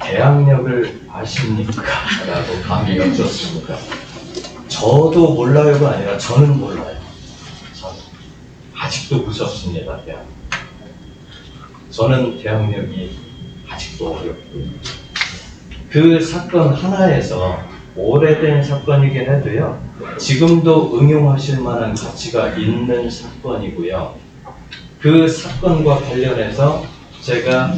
대항력을 아십니까? 라고 감히 여쭙습니다. 저도 몰라요가 아니라 저는 몰라요. 저는 아직도 무섭습니다. 대항력. 저는 대항력이 아직도 어렵고요. 그 사건 하나에서 오래된 사건이긴 해도요, 지금도 응용하실 만한 가치가 있는 사건이고요. 그 사건과 관련해서 제가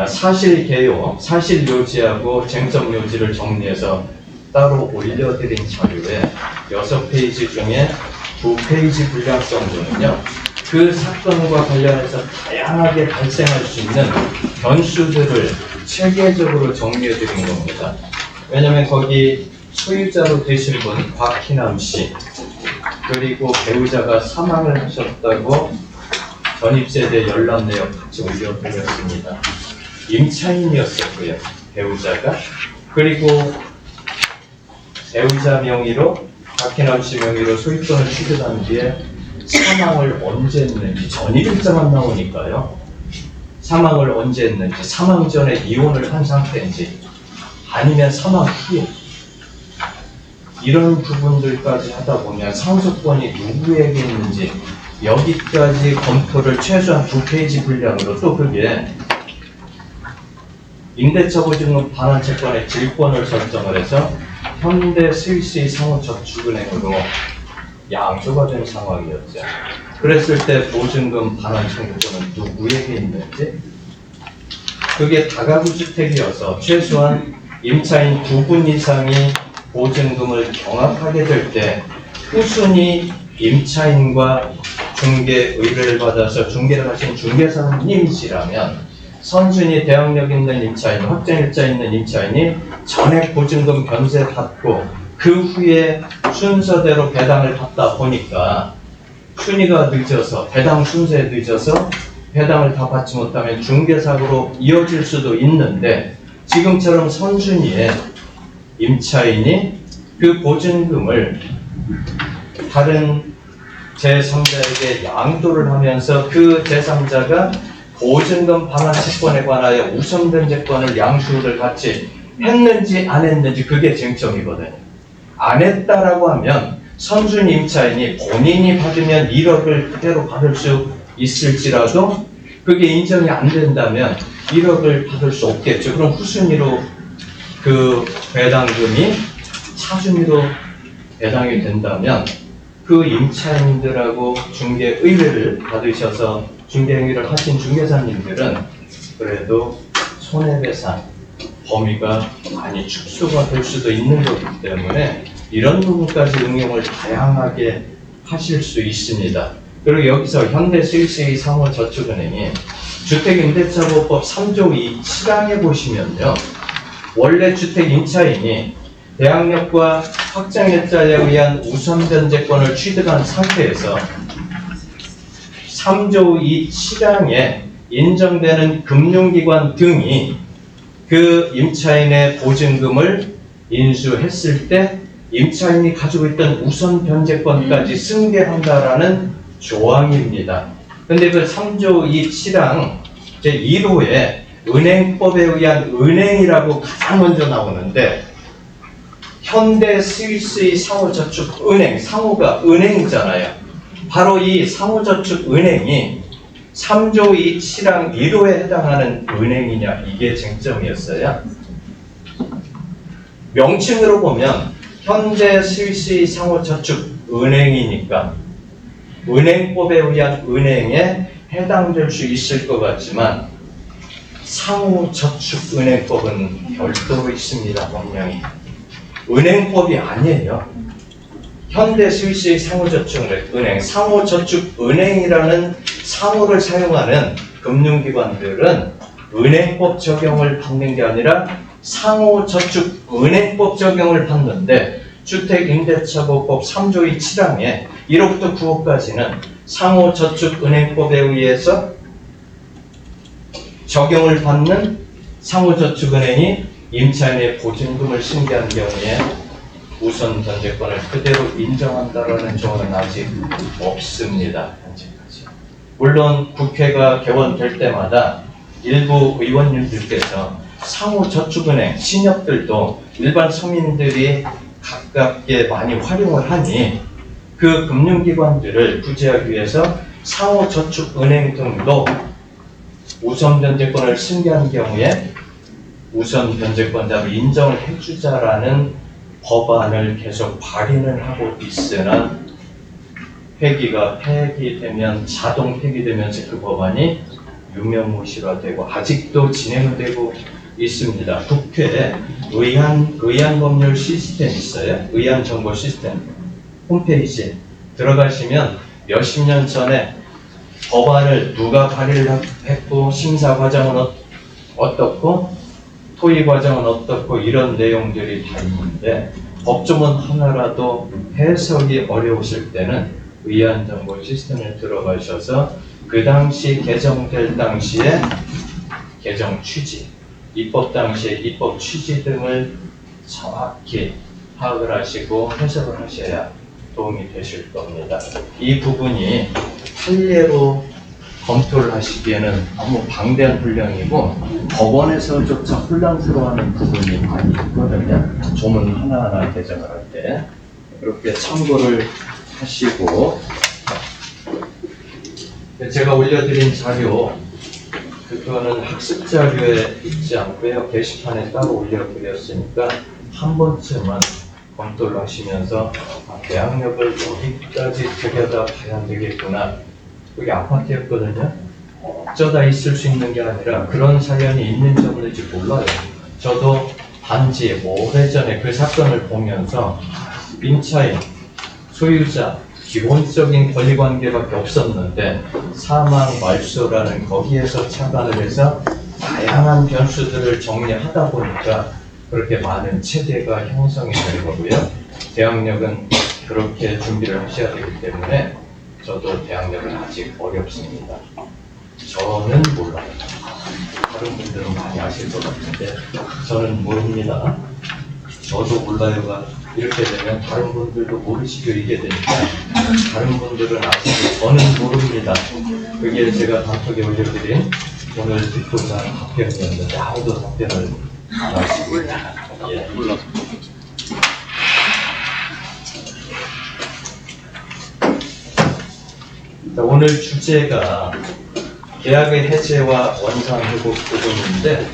사실개요, 사실요지하고 쟁점요지를 정리해서 따로 올려드린 자료에 6페이지 중에 2페이지 분량성으로는요, 그 사건과 관련해서 다양하게 발생할 수 있는 변수들을 체계적으로 정리해드린 겁니다. 왜냐면 거기 소유자로 되신 분 곽희남 씨, 그리고 배우자가 사망을 하셨다고 전입세대 열람 내역 같이 올려드렸습니다. 임차인이었었고요, 배우자가. 그리고 배우자 명의로, 곽희남 씨 명의로 소유권을 취득한 뒤에 사망을 언제 했는지, 전입일자만 나오니까요. 사망을 언제 했는지, 사망 전에 이혼을 한 상태인지, 아니면 사망 후에, 이런 부분들까지 하다 보면 상속권이 누구에게 있는지 여기까지 검토를 최소한 2페이지 분량으로, 또 그게 임대차 보증금 반환 채권의 질권을 설정을 해서 현대 스위스의 상호저축은행으로 양조가 된 상황이었죠. 그랬을 때 보증금 반환 청구권은 누구에게 있는지, 그게 다가구 주택이어서 최소한 임차인 2분 이상이 보증금을 경합하게 될 때 후순위 임차인과 중개 의뢰를 받아서 중개를 하신 중개사님이시라면 선순위 대항력 있는 임차인, 확정일자 있는 임차인이 전액 보증금 변세 받고 그 후에 순서대로 배당을 받다 보니까 순위가 늦어서, 배당 순서에 늦어서 배당을 다 받지 못하면 중개사고로 이어질 수도 있는데, 지금처럼 선순위에 임차인이 그 보증금을 다른 제3자에게 양도를 하면서 그 제3자가 보증금 반환 채권에 관하여 우선 변제권을 양수를 같이 했는지 안 했는지, 그게 쟁점이거든요. 안 했다라고 하면 선순위 임차인이 본인이 받으면 1억을 그대로 받을 수 있을지라도 그게 인정이 안 된다면 1억을 받을 수 없겠죠. 그럼 후순위로 그 배당금이 차순위로 배당이 된다면 그 임차인들하고 중개 의뢰를 받으셔서 중개 행위를 하신 중개사님들은 그래도 손해배상 범위가 많이 축소가 될 수도 있는 거기 때문에 이런 부분까지 응용을 다양하게 하실 수 있습니다. 그리고 여기서 현대 스위스의 상호저축은행이 주택임대차보호법 3조 2 7항에 보시면요, 원래 주택 임차인이 대항력과 확정일자에 의한 우선 변제권을 취득한 상태에서 3조 2 7항에 인정되는 금융기관 등이 그 임차인의 보증금을 인수했을 때 임차인이 가지고 있던 우선 변제권까지 승계한다라는 조항입니다. 근데 그 3조 2 7항 제1호에 은행법에 의한 은행이라고 가장 먼저 나오는데, 현대 스위스의 상호저축은행, 상호가 은행이잖아요. 바로 이 상호저축은행이 3조 2 7항 1호에 해당하는 은행이냐, 이게 쟁점이었어요. 명칭으로 보면 현대 스위스의 상호저축은행이니까 은행법에 의한 은행에 해당될 수 있을 것 같지만 상호저축은행법은 별도로 있습니다. 법령이. 은행법이 아니에요. 현대 스위스의 상호저축은행, 상호저축은행이라는 상호를 사용하는 금융기관들은 은행법 적용을 받는 게 아니라 상호저축은행법 적용을 받는데, 주택임대차보호법 3조 2 7항에 1호부터 9호까지는 상호저축은행법에 의해서 적용을 받는 상호저축은행이 임차인의 보증금을 승계한 경우에 우선 변제권을 그대로 인정한다라는 조항은 아직 없습니다. 현재까지. 물론 국회가 개원될 때마다 일부 의원님들께서 상호저축은행, 신협들도 일반 서민들이 가깝게 많이 활용을 하니 그 금융기관들을 구제하기 위해서 상호저축은행 등도 우선 변제권을 승계한 경우에 우선 변제권자로 인정을 해주자라는 법안을 계속 발의를 하고 있으나 폐기되면 자동 폐기되면서 그 법안이 유명무실화되고 아직도 진행되고 있습니다. 국회에 의안 법률 시스템이 있어요. 의안 정보 시스템 홈페이지 들어가시면 몇십 년 전에 법안을 누가 발의를 했고 심사 과정은 어떻고 토의 과정은 어떻고 이런 내용들이 다 있는데 법조문 하나라도 해석이 어려우실 때는 의안 정보 시스템에 들어가셔서 그 당시 개정될 당시에 개정 취지, 입법 당시에 입법 취지 등을 정확히 파악을 하시고 해석을 하셔야 도움이 되실 겁니다. 이 부분이 판례로 검토를 하시기에는 너무 방대한 분량이고 법원에서조차 혼란스러워하는 부분이 많이 있거든요. 조문 하나하나 개정을 할 때 그렇게 참고를 하시고 제가 올려드린 자료 그거는 학습 자료에 있지 않고요. 게시판에 따로 올려드렸으니까 한 번쯤은 검토를 하시면서 대학력을 여기까지 들여다 봐야 되겠구나. 그게 아파트였거든요. 어쩌다 있을 수 있는 게 아니라 그런 사연이 있는지 없는지 몰라요. 저도 단지 오래전에 그 사건을 보면서 임차인, 소유자, 기본적인 권리관계밖에 없었는데 사망, 말소라는 거기에서 착안을 해서 다양한 변수들을 정리하다 보니까 그렇게 많은 체계가 형성이 되는 거고요. 대학력은 그렇게 준비를 하셔야 되기 때문에 저도 대학력은 아직 어렵습니다. 저는 몰라요. 다른 분들은 많이 아실 것 같은데 저는 모릅니다. 저도 몰라요가 이렇게 되면 다른 분들도 모르시고 이게 되니까 다른 분들은 아시고 저는 모릅니다. 그게 제가 단톡에 올려드린 오늘 듣고자 하는 답변이었는데 아무도 답변을 안 하십니다. 예. 오늘 주제가 계약의 해제와 원상회복 부분인데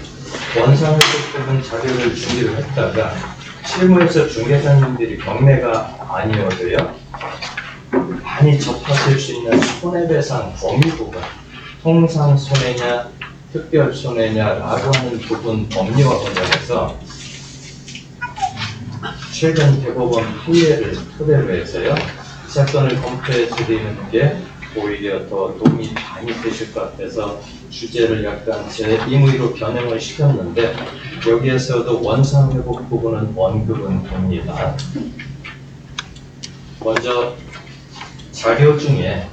원상회복 부분 자료를 준비를 했다가 실무에서 중개사님들이 경매가 아니어도요 많이 접하실 수 있는 손해배상 범위 부분 통상 손해냐 특별 손해냐라고 하는 부분 법리와 관련해서 최근 대법원 판례를 토대로 해서요 사건을 검토해 드리는 게 오히려 더 도움이 많이 되실 것 같아서 주제를 약간 제 임의로 변형을 시켰는데 여기에서도 원상회복 부분은 언급은 됩니다. 먼저 자료 중에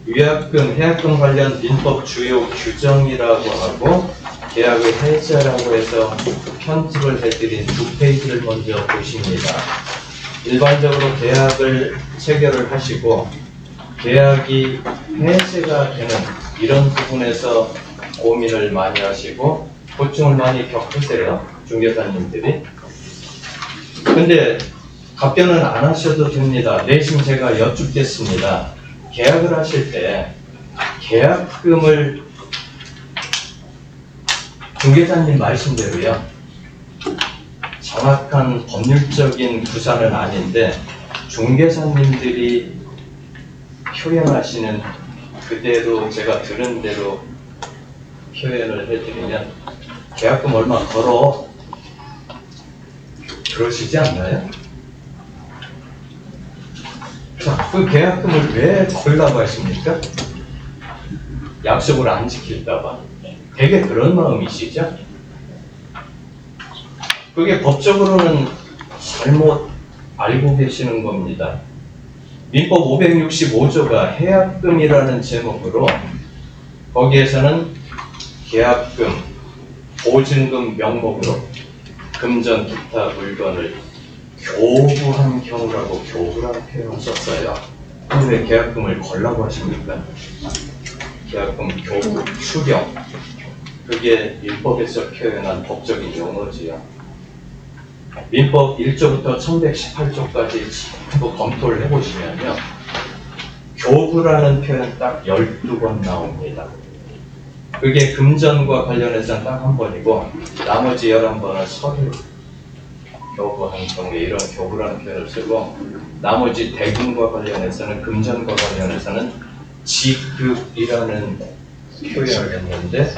위약금, 해약금 관련 민법 주요 규정이라고 하고 계약의 해제라고 해서 편집을 해드린 2페이지를 먼저 보십니다. 일반적으로 계약을 체결을 하시고 계약이 해제가 되는 이런 부분에서 고민을 많이 하시고 고충을 많이 겪으세요. 중개사님들이. 근데 답변은 안 하셔도 됩니다. 내심 제가 여쭙겠습니다. 계약을 하실 때 계약금을 중개사님 말씀대로요. 정확한 법률적인 구사는 아닌데 중개사님들이 표현하시는 그대로 제가 들은 대로 표현을 해드리면 계약금 얼마 걸어 그러시지 않나요? 자, 그 계약금을 왜 걸라고 하십니까? 약속을 안 지킬까 봐. 되게 그런 마음이시죠? 그게 법적으로는 잘못 알고 계시는 겁니다. 민법 565조가 해약금이라는 제목으로 거기에서는 계약금, 보증금 명목으로 금전 기타 물건을 교부한 경우라고 교부라는 표현을 썼어요. 근데 왜 계약금을 걸라고 하십니까? 계약금 교부, 수령 그게 민법에서 표현한 법적인 용어지요. 민법 1조부터 1118조까지 전부 검토를 해보시면요. 교부라는 표현 딱 12번 나옵니다. 그게 금전과 관련해서는 딱 한 번이고 나머지 11번은 서류 교부하는 경우에 이런 교부라는 표현을 쓰고 나머지 대금과 관련해서는 금전과 관련해서는 지급이라는 표현을 했는데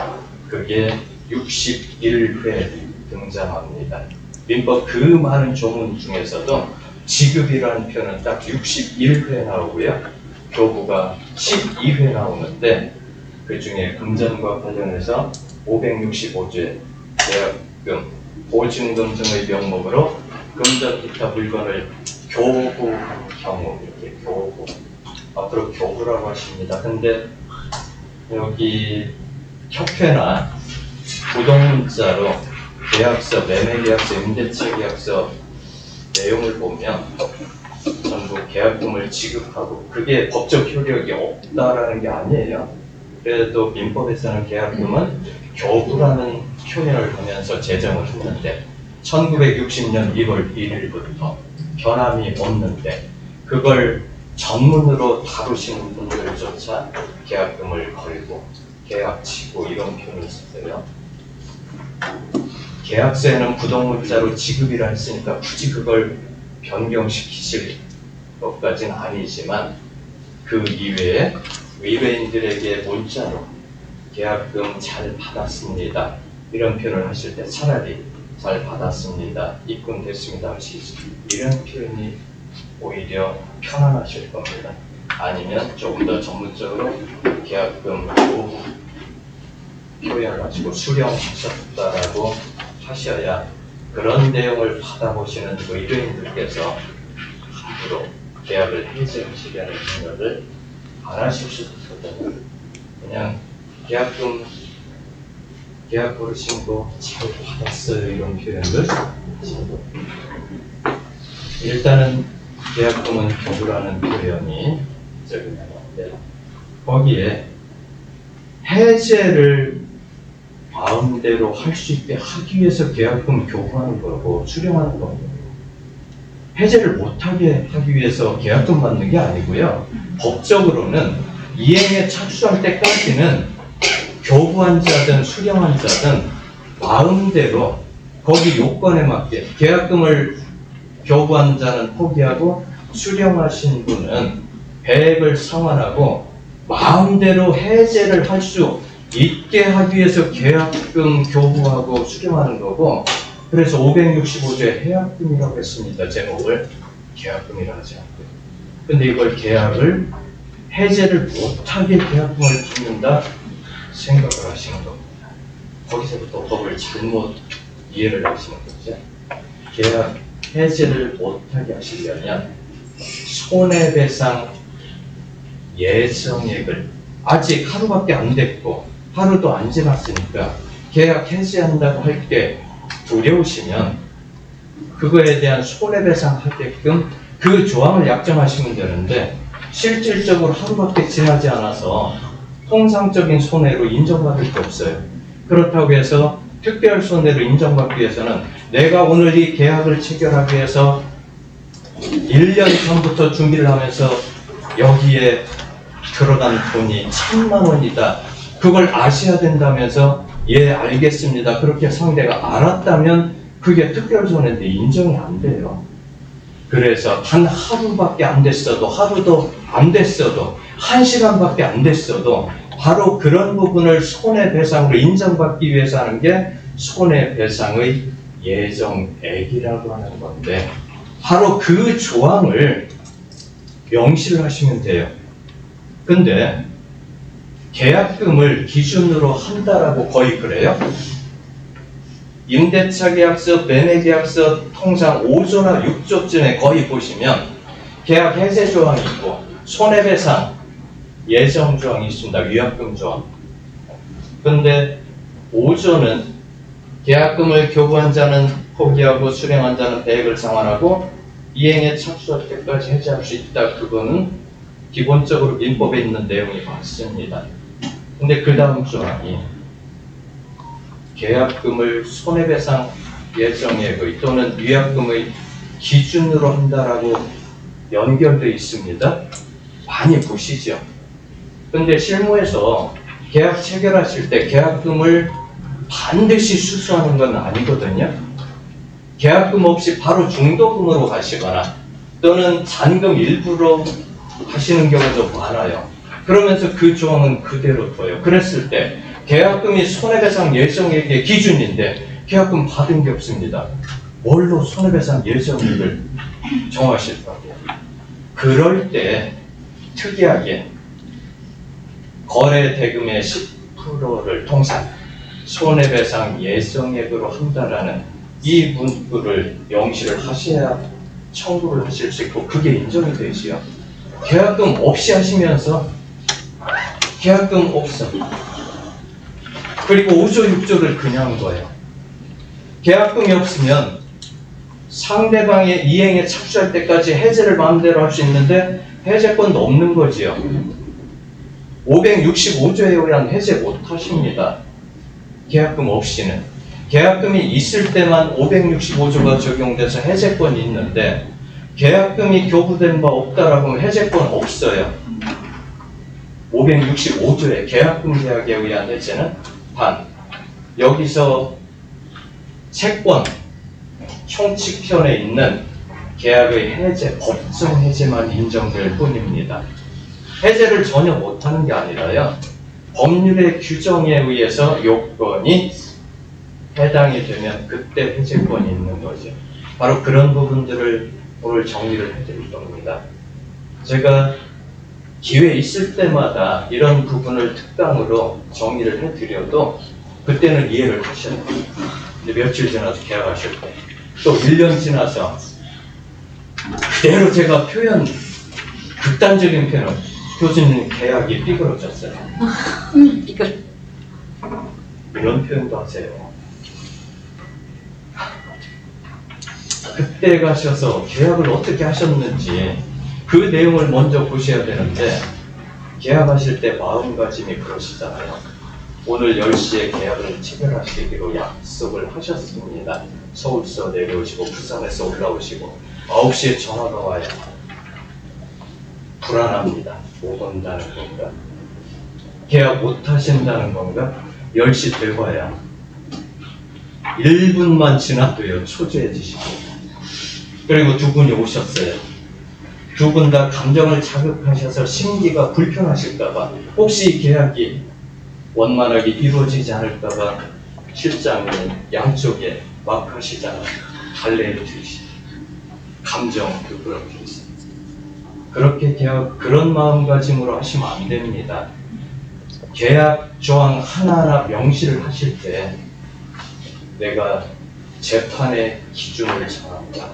그게 61회 등장합니다. 민법 그 많은 조문 중에서도 지급이라는 표현은 딱 61회 나오고요. 교부가 12회 나오는데 그 중에 금전과 관련해서 565조의 계약금, 보증금 등의 명목으로 금전 기타 물건을 교부한 경우 이렇게 교부 앞으로 교부라고 하십니다. 근데 여기 협회나 부동문자로 계약서, 매매계약서, 임대차계약서 내용을 보면 전부 계약금을 지급하고 그게 법적 효력이 없다라는 게 아니에요. 그래도 민법에서는 계약금은 교부라는 표현을 하면서 제정을 했는데 1960년 1월 1일부터 변함이 없는데 그걸 전문으로 다루시는 분들조차 계약금을 걸고 계약치고 이런 표현을 썼어요. 계약서에는 부동문자로 지급이라 했으니까 굳이 그걸 변경시키실 것까지는 아니지만 그 이외에 의뢰인들에게 문자로 계약금 잘 받았습니다. 이런 표현을 하실 때 차라리 잘 받았습니다. 입금됐습니다. 하시죠. 이런 표현이 오히려 편안하실 겁니다. 아니면 조금 더 전문적으로 계약금 교부 표현을 하시고 수령하셨다라고 하셔야 그런 내용을 받아보시는 의뢰인들께서 함부로 계약을 해지하시려는 생각을 안 하실 수도 있거든요. 그냥 계약 고르신 거 잘 받았어요 이런 표현을 하시고 일단은 계약금은 교부라는 표현이 저기 나왔는데 거기에 해제를 마음대로 할 수 있게 하기 위해서 계약금 교부하는 거고 수령하는 거고 해제를 못하게 하기 위해서 계약금 받는 게 아니고요. 법적으로는 이행에 착수할 때까지는 교부한 자든 수령한 자든 마음대로 거기 요건에 맞게 계약금을 교부한 자는 포기하고 수령하신 분은 배액을 상환하고 마음대로 해제를 할 수 있게 하기 위해서 계약금 교부하고 수령하는 거고 그래서 565조에 해약금이라고 했습니다. 제목을 계약금이라 하지 않고요. 근데 이걸 계약을 해제를 못하게 계약금을 받는다 생각을 하시는 겁니다. 거기서부터 법을 잘못 이해를 하시는 거죠. 계약 해제를 못하게 하시려면 손해배상 예정액을 아직 하루밖에 안 됐고 하루도 안 지났으니까 계약 해지한다고 할 때 두려우시면 그거에 대한 손해배상 하게끔 그 조항을 약정하시면 되는데 실질적으로 하루밖에 지나지 않아서 통상적인 손해로 인정받을 게 없어요. 그렇다고 해서 특별 손해로 인정받기 위해서는 내가 오늘 이 계약을 체결하기 위해서 1년 전부터 준비를 하면서 여기에 들어간 돈이 1,000만 원이다. 그걸 아셔야 된다면서 예 알겠습니다. 그렇게 상대가 알았다면 그게 특별손해인데 인정이 안 돼요. 그래서 한 하루밖에 안 됐어도 하루도 안 됐어도 1시간밖에 안 됐어도 바로 그런 부분을 손해배상으로 인정받기 위해서 하는 게 손해배상의 예정액이라고 하는 건데 바로 그 조항을 명시를 하시면 돼요. 근데 계약금을 기준으로 한다라고 거의 그래요. 임대차 계약서, 매매 계약서 통상 5조나 6조쯤에 거의 보시면 계약 해제 조항이 있고 손해배상 예정 조항이 있습니다. 위약금 조항. 근데 5조는 계약금을 교부한 자는 포기하고 수령한 자는 배액을 상환하고 이행에 착수할 때까지 해제할 수 있다. 그거는 기본적으로 민법에 있는 내용이 맞습니다. 근데 그 다음 조항이 계약금을 손해배상 예정액의 또는 위약금의 기준으로 한다라고 연결되어 있습니다. 많이 보시죠. 근데 실무에서 계약 체결하실 때 계약금을 반드시 수수하는 건 아니거든요. 계약금 없이 바로 중도금으로 가시거나 또는 잔금 일부로 하시는 경우도 많아요. 그러면서 그 조항은 그대로 둬요. 그랬을 때 계약금이 손해배상 예정액의 기준인데 계약금 받은 게 없습니다. 뭘로 손해배상 예정액을 정하실 거예요? 그럴 때 특이하게 거래 대금의 10%를 통상 손해배상 예정액으로 한다라는 이 문구를 명시를 하셔야 청구를 하실 수 있고 그게 인정이 되지요. 계약금 없이 하시면서 계약금 없어. 그리고 5조, 6조를 그냥 한 거예요. 계약금이 없으면 상대방의 이행에 착수할 때까지 해제를 마음대로 할 수 있는데 해제권도 없는 거지요. 565조에 의한 해제 못 하십니다. 계약금 없이는. 계약금이 있을 때만 565조가 적용돼서 해제권이 있는데 계약금이 교부된 바 없다라고 하면 해제권 없어요. 565조의 계약금 계약에 의한 해제는 단 여기서 채권 형칙편에 있는 계약의 해제, 법정 해제만 인정될 뿐입니다. 해제를 전혀 못하는 게 아니라요. 법률의 규정에 의해서 요건이 해당이 되면 그때 해제권이 있는 거죠. 바로 그런 부분들을 오늘 정리를 해드릴 겁니다. 제가 기회 있을 때마다 이런 부분을 특강으로 정리를 해드려도 그때는 이해를 하셔야 돼요. 근데 며칠 지나서 계약하실 때, 또 1년 지나서 그대로 제가 극단적인 표현, 교수님 계약이 삐그러졌어요. 이런 표현도 하세요. 그때 가셔서 계약을 어떻게 하셨는지 그 내용을 먼저 보셔야 되는데 계약하실 때 마음가짐이 그러시잖아요. 오늘 10시에 계약을 체결하시기로 약속을 하셨습니다. 서울서 내려오시고 부산에서 올라오시고 9시에 전화가 와요. 불안합니다. 못 온다는 건가? 계약 못 하신다는 건가? 10시 돼봐야 1분만 지나도요 초조해지시고 그리고 두 분이 오셨어요. 두 분 다 감정을 자극하셔서 심기가 불편하실까봐 혹시 계약이 원만하게 이루어지지 않을까봐 실장은 양쪽에 막 하시잖아요. 갈래를 드시고 감정도 그렇게 있어요. 그렇게 그런 마음가짐으로 하시면 안 됩니다. 계약 조항 하나하나 명시를 하실 때 내가 재판의 기준을 정한다.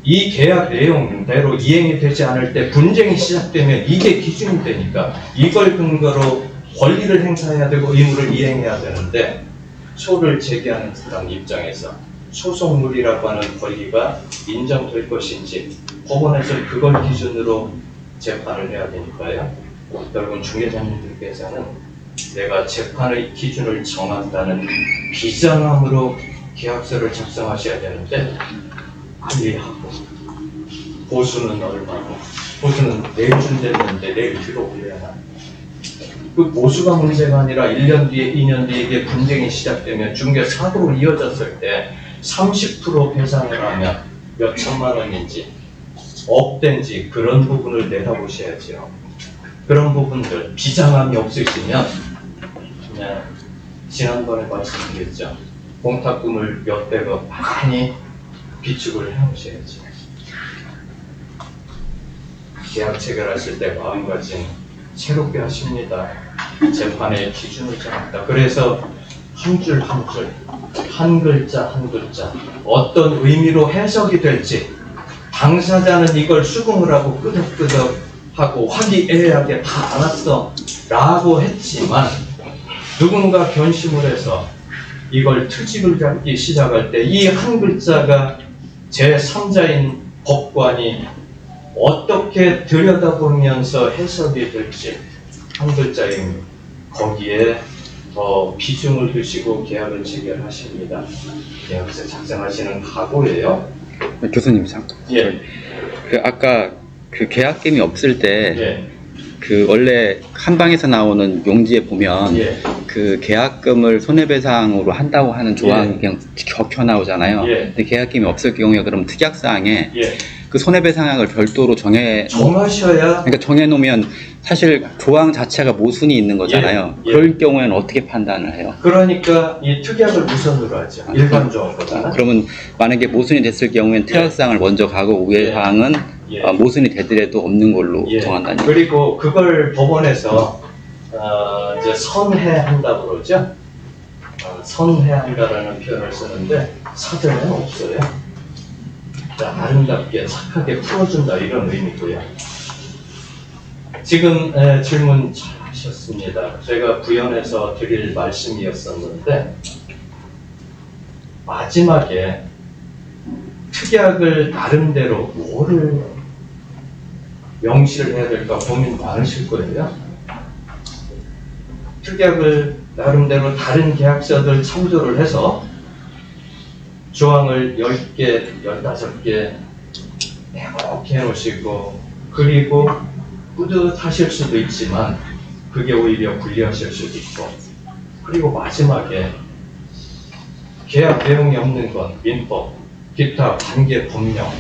이 계약 내용대로 이행이 되지 않을 때 분쟁이 시작되면 이게 기준이 되니까 이걸 근거로 권리를 행사해야 되고 의무를 이행해야 되는데 소를 제기하는 사람 입장에서 소송물이라고 하는 권리가 인정될 것인지 법원에서 그걸 기준으로 재판을 해야 되니까요. 여러분 중개자님들께서는 내가 재판의 기준을 정한다는 비장함으로 계약서를 작성하셔야 되는데 빨리 하고 보수는 얼마고 보수는 내일 준댔는데 내일 들어 올려야 그 보수가 문제가 아니라 1년 뒤에 2년 뒤에 이게 분쟁이 시작되면 중개 사고로 이어졌을 때 30% 배상을 하면 몇 천만 원인지 억대인지 그런 부분을 내다보셔야죠. 그런 부분들 비장함이 없으시면 그냥 지난번에 말씀드렸죠. 공탁금을 몇백억 많이 비축을 해놓으셔야죠. 계약 체결하실 때 마음가짐 새롭게 하십니다. 재판의 기준을 정합니다. 그래서 한 줄 한 줄, 한 글자 한 글자 어떤 의미로 해석이 될지 당사자는 이걸 수긍을 하고 끄덕끄덕 하고 화기애애하게 다 알았어 라고 했지만 누군가 변심을 해서 이걸 트집을 잡기 시작할 때 이 한 글자가 제3자인 법관이 어떻게 들여다보면서 해석이 될지 한 글자인 거기에 더 비중을 두시고 계약을 체결하십니다. 계약서 작성하시는 각오예요. 교수님, 예. 아까 그 계약금이 없을 때, 예. 원래 한방에서 나오는 용지에 보면, 예. 그 계약금을 손해배상으로 한다고 하는 조항이 예. 그냥 적혀 나오잖아요. 예. 근데 계약금이 없을 경우에 그럼 특약사항에 예. 그 손해배상액을 별도로 정하셔야. 그러니까 정해놓으면 사실 조항 자체가 모순이 있는 거잖아요. 예. 예. 그럴 경우에는 어떻게 판단을 해요? 그러니까 이 특약을 우선으로 하죠. 일반 조항보다는. 그러면 만약에 모순이 됐을 경우에는 특약사항을 먼저 가고 위의 예. 사항은 예. 모순이 되더라도 없는 걸로 예. 정한다는 그리고 그걸 법원에서 이제 선회한다 그러죠. 선회한다라는 표현을 쓰는데 사전에는 없어요. 아름답게 착하게 풀어준다 이런 의미고요. 지금 질문 잘 하셨습니다. 제가 부연해서 드릴 말씀이었었는데 마지막에 특약을 나름대로 뭐를 명시를 해야 될까 고민 많으실 거예요. 특약을 나름대로 다른 계약서들 참조를 해서 조항을 10개, 15개 이렇게 해놓으시고 그리고 뿌듯하실 수도 있지만 그게 오히려 불리하실 수도 있고 그리고 마지막에 계약 내용이 없는 것, 민법, 기타 관계 법령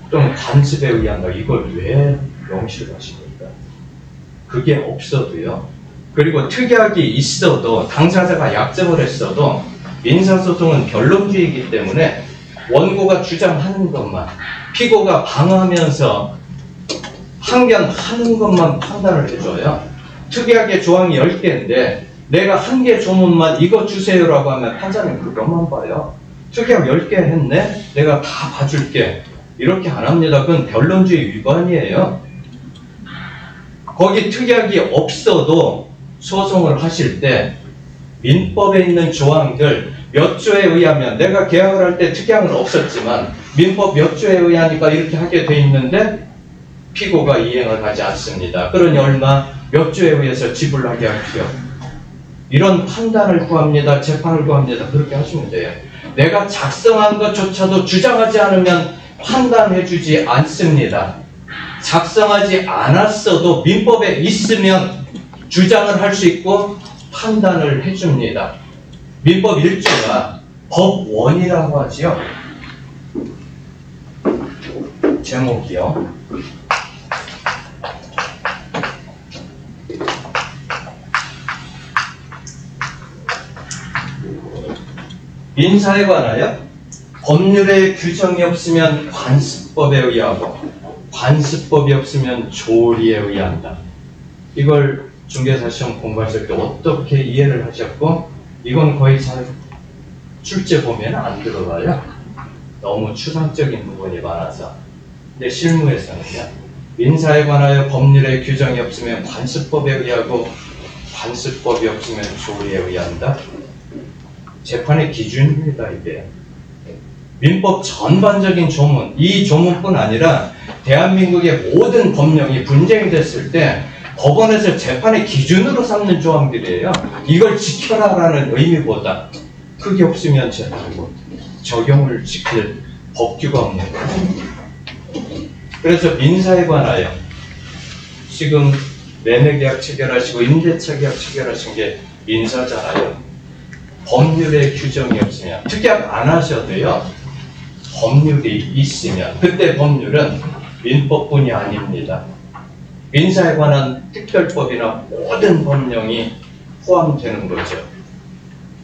또는 관습에 의한 거 이걸 왜 명시를 하십니까? 그게 없어도요. 그리고 특약이 있어도 당사자가 약정을 했어도 민사소송은 변론주의이기 때문에 원고가 주장하는 것만 피고가 방어하면서 항변하는 것만 판단을 해줘요. 특약의 조항이 10개인데 내가 한 개 조문만 이거 주세요라고 하면 판사는 그것만 봐요. 특약 10개 했네? 내가 다 봐줄게. 이렇게 안 합니다. 그건 변론주의 위반이에요. 거기 특약이 없어도 소송을 하실 때 민법에 있는 조항들 몇 조에 의하면 내가 계약을 할 때 특약은 없었지만 민법 몇 조에 의하니까 이렇게 하게 돼 있는데 피고가 이행을 하지 않습니다. 그러니 얼마 몇 조에 의해서 지불하게 할게요. 이런 판단을 구합니다. 재판을 구합니다. 그렇게 하시면 돼요. 내가 작성한 것조차도 주장하지 않으면 판단해주지 않습니다. 작성하지 않았어도 민법에 있으면 주장을 할 수 있고 판단을 해줍니다. 민법 1조가 법원이라고 하지요. 제목이요. 민사에 관하여 법률의 규정이 없으면 관습법에 의하고 관습법이 없으면 조리에 의한다. 이걸 중개사시험 공부하실 때 어떻게 이해를 하셨고 이건 거의 잘 출제 보면 안 들어가요. 너무 추상적인 부분이 많아서. 근데 실무에서는요. 민사에 관하여 법률의 규정이 없으면 관습법에 의하고 관습법이 없으면 조리에 의한다. 재판의 기준입니다. 이게. 민법 전반적인 조문, 이 조문뿐 아니라 대한민국의 모든 법령이 분쟁이 됐을 때 법원에서 재판의 기준으로 삼는 조항들이에요. 이걸 지켜라라는 의미보다 그게 없으면 재판이고 적용을 지킬 법규가 없는 거예요. 그래서 민사에 관하여 지금 매매계약 체결하시고 임대차 계약 체결하신 게 민사잖아요. 법률의 규정이 없으면 특약 안 하셔도요. 법률이 있으면 그때 법률은 민법뿐이 아닙니다. 민사에 관한 특별법이나 모든 법령이 포함되는 거죠.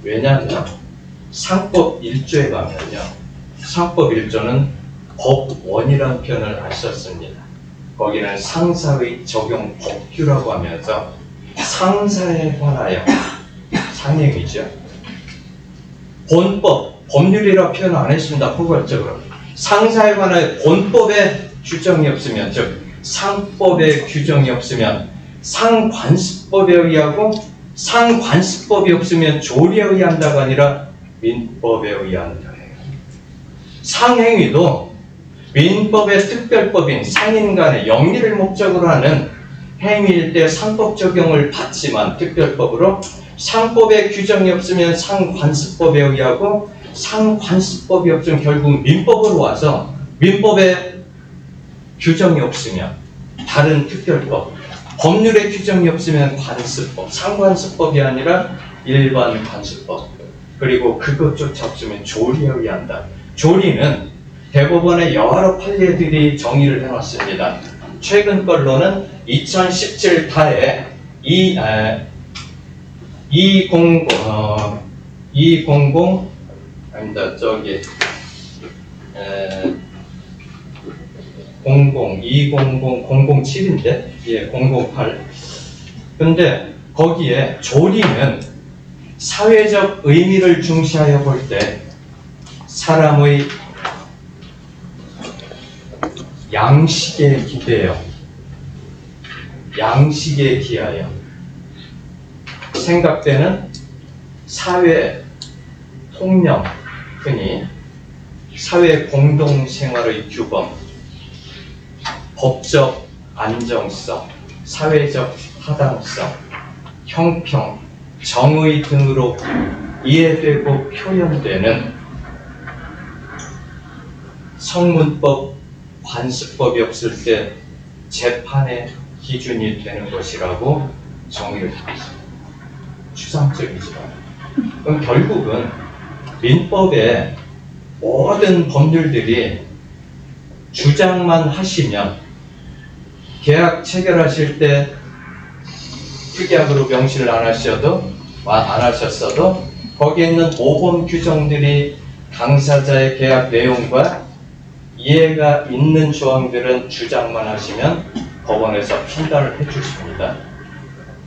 왜냐하면 상법 1조에 가면요. 상법 1조는 법원이라는 표현을 안 썼습니다. 거기는 상사의 적용 법규라고 하면서 상사에 관하여 상행이죠. 본법, 법률이라 표현 안 했습니다. 포괄적으로. 상사에 관하여 본법에 규정이 없으면, 즉 상법에 규정이 없으면 상관습법에 의하고 상관습법이 없으면 조리에 의한다가 아니라 민법에 의한다. 상행위도 민법의 특별법인 상인 간의 영리를 목적으로 하는 행위일 때 상법 적용을 받지만 특별법으로 상법에 규정이 없으면 상관습법에 의하고, 상관습법이 없으면 결국 민법으로 와서, 민법에 규정이 없으면 다른 특별법, 법률에 규정이 없으면 관습법, 상관습법이 아니라 일반 관습법, 그리고 그것조차 없으면 조리에 의한다. 조리는 대법원의 여러 판례들이 정의를 해놨습니다. 최근 걸로는 2017 타에 200 아닙니다. 저기 007인데, 예, 008. 근데 거기에 조리는 사회적 의미를 중시하여 볼 때 사람의 양식에 기대요. 양식에 기하여 생각되는 사회 통념, 흔히 사회 공동생활의 규범, 법적 안정성, 사회적 타당성, 형평, 정의 등으로 이해되고 표현되는 성문법, 관습법이 없을 때 재판의 기준이 되는 것이라고 정의를 하겠습니다. 추상적이지만. 그럼 결국은 민법의 모든 법률들이 주장만 하시면 계약 체결하실 때 특약으로 명시를 안 하셨어도 거기에 있는 모범 규정들이 당사자의 계약 내용과 이해가 있는 조항들은 주장만 하시면 법원에서 판단을 해주십니다.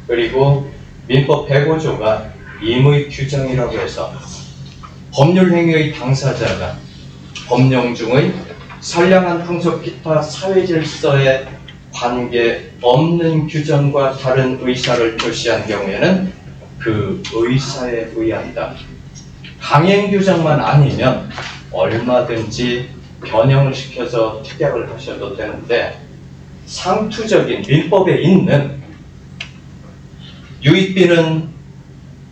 그리고 민법 105조가 임의 규정이라고 해서 법률 행위의 당사자가 법령 중의 선량한 풍속 기타 사회 질서에 관계 없는 규정과 다른 의사를 표시한 경우에는 그 의사에 의한다. 강행 규정만 아니면 얼마든지 변형을 시켜서 특약을 하셔도 되는데, 상투적인 민법에 있는 유익비는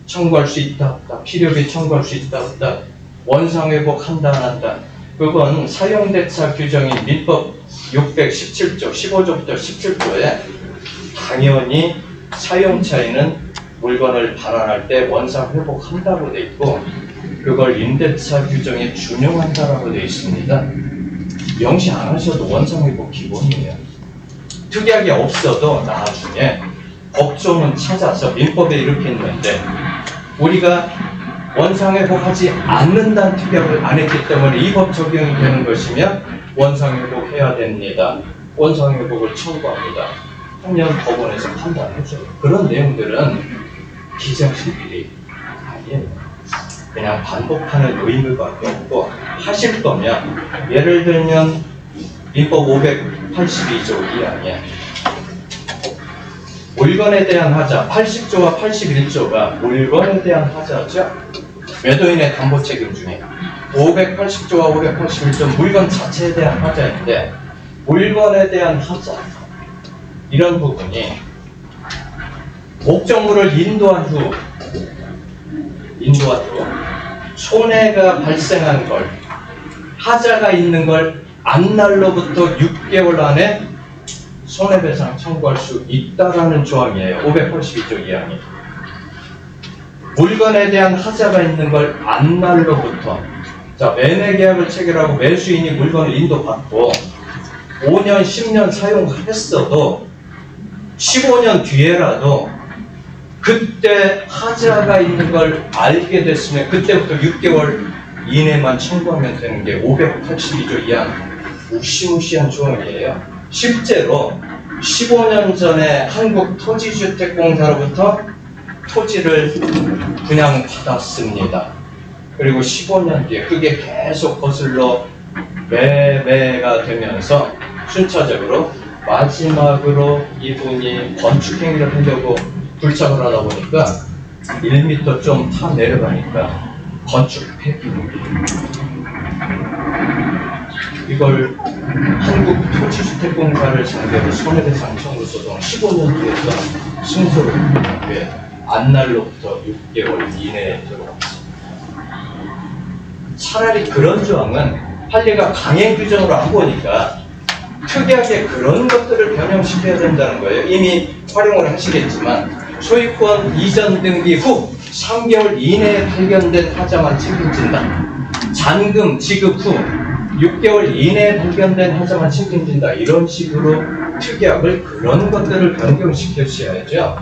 청구할 수 있다 없다, 필요비 청구할 수 있다 없다, 원상회복 한다 안 한다, 그건 사용대차 규정이 민법 617조 15조부터 17조에 당연히 사용차에는 물건을 반환할 때 원상회복한다고 돼 있고, 그걸 임대차 규정에 준용한다라고 되어 있습니다. 명시 안 하셔도 원상회복 기본이에요. 특약이 없어도 나중에 법조문 찾아서 민법에 이렇게 있는데, 우리가 원상회복하지 않는다는 특약을 안 했기 때문에 이 법 적용이 되는 것이며 원상회복해야 됩니다. 원상회복을 청구합니다. 하면 법원에서 판단해줘요. 그런 내용들은 기정식일이 아니에요. 그냥 반복하는 의무밖에 없고, 하실 거면 예를 들면 민법 582조 2항에 물건에 대한 하자, 80조와 81조가 물건에 대한 하자죠. 매도인의 담보 책임 중에 580조와 581조 물건 자체에 대한 하자인데, 물건에 대한 하자, 이런 부분이 목적물을 인도한 후 손해가 발생한 걸, 하자가 있는 걸 안날로부터 6개월 안에 손해배상 청구할 수 있다라는 조항이에요. 582조 2항이. 물건에 대한 하자가 있는 걸 안날로부터, 자, 매매 계약을 체결하고 매수인이 물건을 인도받고 5년, 10년 사용했어도 15년 뒤에라도 그때 하자가 있는 걸 알게 됐으면 그때부터 6개월 이내만 청구하면 되는 게 582조 2항 무시무시한 조항이에요. 실제로 15년 전에 한국토지주택공사로부터 토지를 분양받았습니다. 그리고 15년 뒤에 그게 계속 거슬러 매매가 되면서 순차적으로 마지막으로 이분이 건축행위를 하려고 불착을 하다 보니까 1m 좀 타 내려가니까 건축 폐기. 이걸 한국토지주택공사를 상대로 손해배상 청구 소송 15년 뒤에서 승소를 했는데 안날로부터 6개월 이내에 들어왔습니다. 차라리 그런 조항은 판례가 강행 규정으로 안 보니까 특이하게 그런 것들을 변형시켜야 된다는 거예요. 이미 활용을 하시겠지만 소유권 이전 등기 후 3개월 이내에 발견된 하자만 책임진다. 잔금 지급 후 6개월 이내에 발견된 하자만 책임진다. 이런 식으로 특약을 그런 것들을 변경시켜 주셔야죠.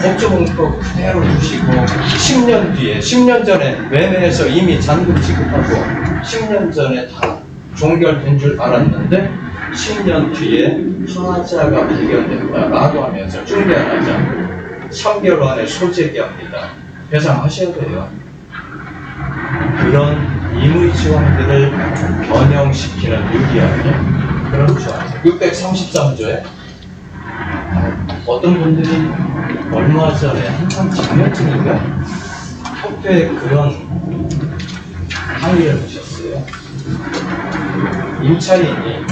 법조문법 그대로 두시고 10년 뒤에 10년 전에 매매해서 이미 잔금 지급하고 10년 전에 다 종결된 줄 알았는데 10년 뒤에 하자가 발견됐다라고 하면서 중개한 하자 3개월 안에 소재기합니다. 배상하셔야 돼요. 그런 임의 조항들을 변형시키는 유리하게 그런 조항. 633조에 어떤 분들이 얼마 전에 한참 작년쯤인가 협회에 그런 항의를 하셨어요. 임차인이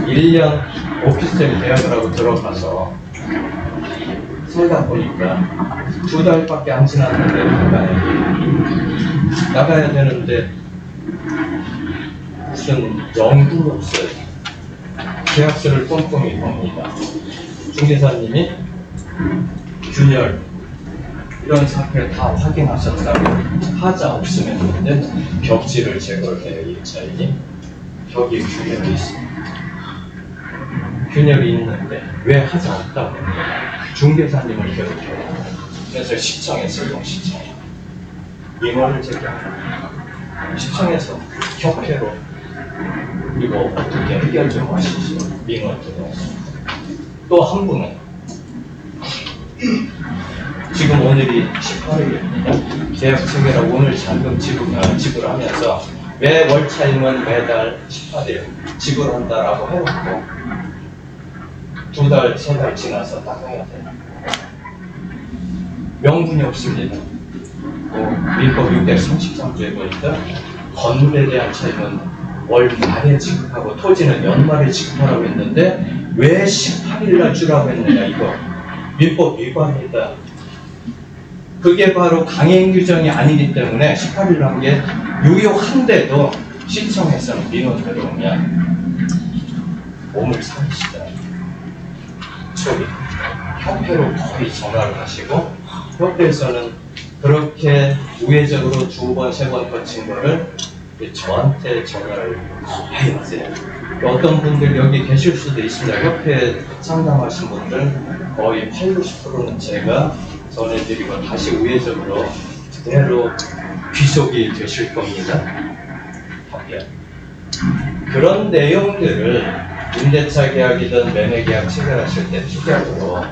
1년 오피스텔 계약을 하고 들어가서 살다 보니까 2달밖에 안 지났는데 나가야 되는데 무슨 영도 없어요. 계약서를 꼼꼼히 봅니다. 중개사님이 균열 이런 사태를 다 확인하셨다고 하자 없으면 되는데 벽지를 제거를 해요. 임차인이 벽에 균열이 있습니다. 균열이 있는데 왜 하자 없다고 중개사님을 괴롭혀요. 그래서 시청에서 시청 민원을 제기합니다. 시청에서 협회로 이거 어떻게 해결 좀 하시죠. 민원 들어왔습니다. 또 한 분은 지금 오늘이 18일입니다. 계약 체결하고 오늘 잔금 지불하면서 매 월차임은 매달 18일 지불한다라고 해놓고 2달, 3달 지나서 나가야 돼요. 명분이 없습니다. 민법 633조에 보니까 건물에 대한 차임은 월 말에 지급하고 토지는 연말에 지급하라고 했는데 왜 18일날 주라고 했느냐 이거 민법 위반이다. 그게 바로 강행 규정이 아니기 때문에 18일 한 게 유효한데도 시청에서는 민원 들어오면 몸을 사리시다. 저기 협회로 거의 전화를 하시고 협회에서는 그렇게 우회적으로 2번, 3번 거친 거를 저한테 전화를 많이 하세요. 어떤 분들 여기 계실 수도 있습니다. 협회 상담하신 분들 거의 80~90%는 제가 전해드리고 다시 우회적으로 그대로 귀속이 되실 겁니다. 협회. 그런 내용들을 임대차 계약이든 매매 계약 체결하실 때 특약으로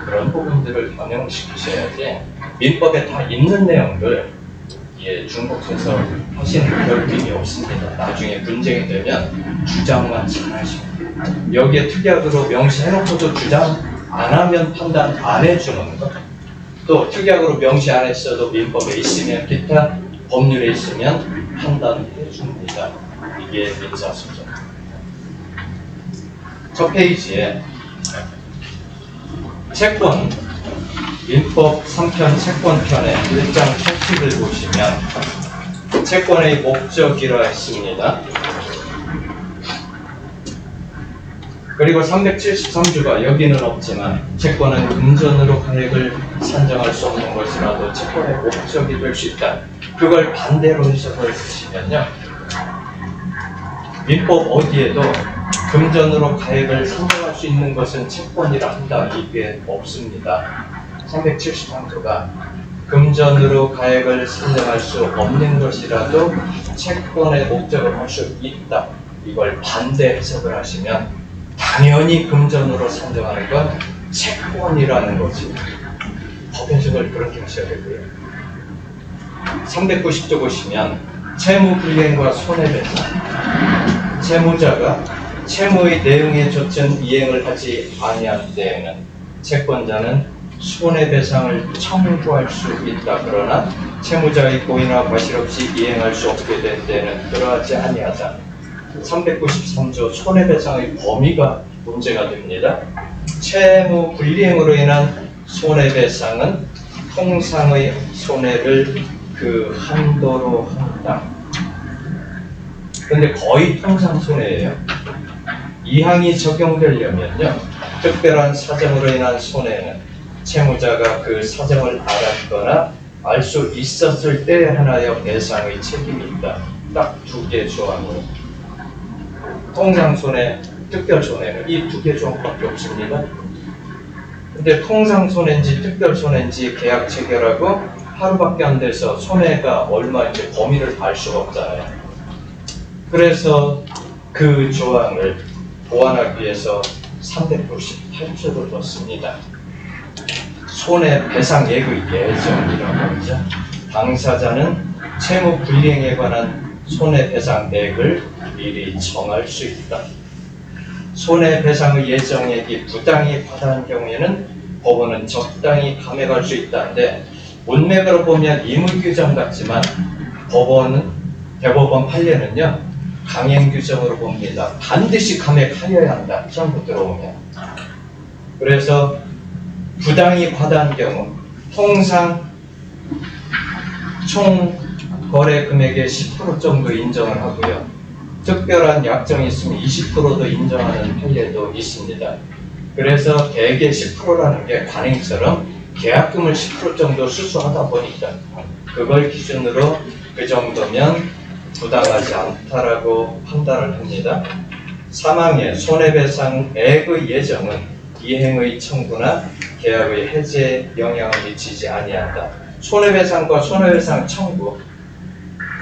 그런 부분들을 반영시키셔야지 민법에 다 있는 내용들 중복해서 하시는 별 의미 없습니다. 나중에 분쟁이 되면 주장만 잘 하시고 여기에 특약으로 명시해놓고도 주장 안 하면 판단 안 해주는 것, 또 특약으로 명시 안 했어도 민법에 있으면 기타 법률에 있으면 판단해 줍니다. 이게 민사소송. 첫 페이지에 채권 민법 3편 채권편의 1장 첫1을 보시면 채권의 목적이라 했습니다. 그리고 373조가 여기는 없지만 채권은 금전으로 가액을 산정할 수 없는 것이라도 채권의 목적이 될 수 있다. 그걸 반대로 해석을 하시면요. 민법 어디에도 금전으로 가액을 산정할 수 있는 것은 채권이라 한다. 이게 없습니다. 373조가 금전으로 가액을 산정할 수 없는 것이라도 채권의 목적을 할 수 있다. 이걸 반대 해석을 하시면 당연히 금전으로 산정하는 건 채권이라는 거지. 법 해석을 그렇게 하셔야 되고요. 390조 보시면 채무 불이행과 손해배상. 채무자가 채무의 내용에 좇은 이행을 하지 아니한 때에는 채권자는 손해배상을 청구할 수 있다. 그러나 채무자의 고의나 과실 없이 이행할 수 없게 된 때에는 그러하지 아니하다. 393조 손해배상의 범위가 문제가 됩니다. 채무 불이행으로 인한 손해배상은 통상의 손해를 그 한도로 한다. 근데 거의 통상 손해예요. 이 항이 적용되려면요, 특별한 사정으로 인한 손해는 채무자가 그 사정을 알았거나 알 수 있었을 때 하나여 배상의 책임이 있다. 딱 두 개 조항으로. 통상 손해, 특별 손해는 이 두 개 조항밖에 없습니다. 근데 통상 손해인지 특별 손해인지 계약 체결하고 하루밖에 안 돼서 손해가 얼마인지 범위를 알 수가 없잖아요. 그래서 그 조항을 보완하기 위해서 398조를 뒀습니다. 손해배상액의 예정이라고 하죠. 당사자는 채무 불이행에 관한 손해배상액을 미리 정할 수 있다. 손해배상의 예정액이 부당히 과다한 경우에는 법원은 적당히 감액할 수 있다는데, 문맥으로 보면 의무규정 같지만 대법원 판례는요, 강행규정으로 봅니다. 반드시 감액하여야 한다. 처음부터 들어오면. 그래서 부당히 과다한 경우 통상 총 거래 금액의 10% 정도 인정을 하고요. 특별한 약정이 있으면 20%도 인정하는 판례도 있습니다. 그래서 대개 10%라는 게 관행처럼 계약금을 10% 정도 수수하다 보니까 그걸 기준으로 그 정도면 부당하지 않다라고 판단을 합니다. 사망의 손해배상액의 예정은 이행의 청구나 계약의 해제에 영향을 미치지 아니한다. 손해배상과 손해배상 청구,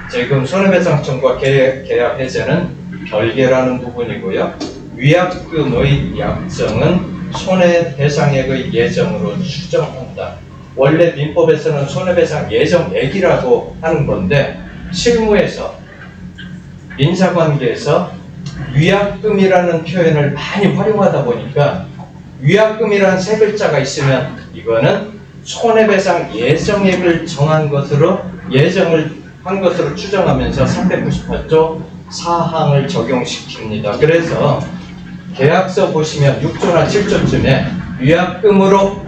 지금 손해배상 청구와 계약 해제는 별개라는 부분이고요. 위약금의 약정은 손해배상액의 예정으로 추정한다. 원래 민법에서는 손해배상 예정액이라고 하는 건데, 실무에서 민사관계에서 위약금이라는 표현을 많이 활용하다 보니까 위약금이라는 세 글자가 있으면 이거는 손해배상 예정액을 정한 것으로, 예정을 한 것으로 추정하면서 398조 4항을 적용시킵니다. 그래서 계약서 보시면 6조나 7조쯤에 위약금으로